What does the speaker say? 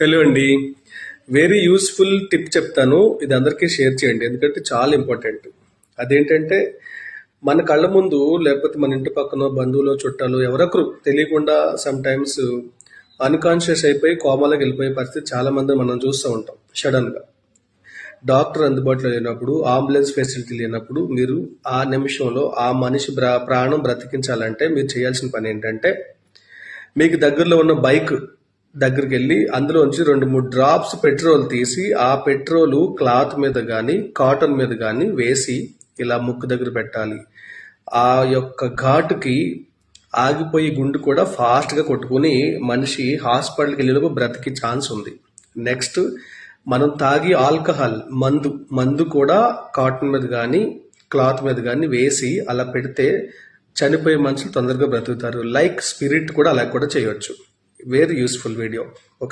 Hello అండి. Very useful tip చెప్తాను. ఇది అందరికీ షేర్ చేయండి, ఎందుకంటే చాలా ఇంపార్టెంట్. అదేంటంటే, మన కళ్ళ ముందు లేకపోతే మన ఇంటి పక్కన బంధువులు చుట్టాలు ఎవరొకరు తెలియకుండా సమ్ టైమ్స్ అన్కాన్షియస్ అయిపోయి కోమాలోకి వెళ్ళిపోయే పరిస్థితి చాలా మంది మనం చూస్తూ ఉంటాం. సడన్గా డాక్టర్ అందుబాటులో లేనప్పుడు, అంబులెన్స్ ఫెసిలిటీ లేనప్పుడు మీరు ఆ నిమిషంలో ఆ మనిషి ప్రాణం బ్రతికించాలంటే మీరు చేయాల్సిన పని ఏంటంటే, మీకు దగ్గరలో ఉన్న బైక్ దగ్గరికి వెళ్ళి అందులోంచి 2-3 డ్రాప్స్ పెట్రోల్ తీసి ఆ పెట్రోలు క్లాత్ మీద కానీ కాటన్ మీద కానీ వేసి ఇలా ముక్కు దగ్గర పెట్టాలి. ఆ యొక్క ఘాటుకి ఆగిపోయి గుండు కూడా ఫాస్ట్గా కొట్టుకుని మనిషి హాస్పిటల్కి వెళ్ళేలోపు బ్రతికి ఛాన్స్ ఉంది. నెక్స్ట్, మనం తాగి ఆల్కహాల్ మందు కూడా కాటన్ మీద కానీ క్లాత్ మీద కానీ వేసి అలా పెడితే చనిపోయే మనుషులు తొందరగా బ్రతుకుతారు. లైక్ స్పిరిట్ కూడా అలా కూడా చేయవచ్చు. Very useful video. ఓకేనా?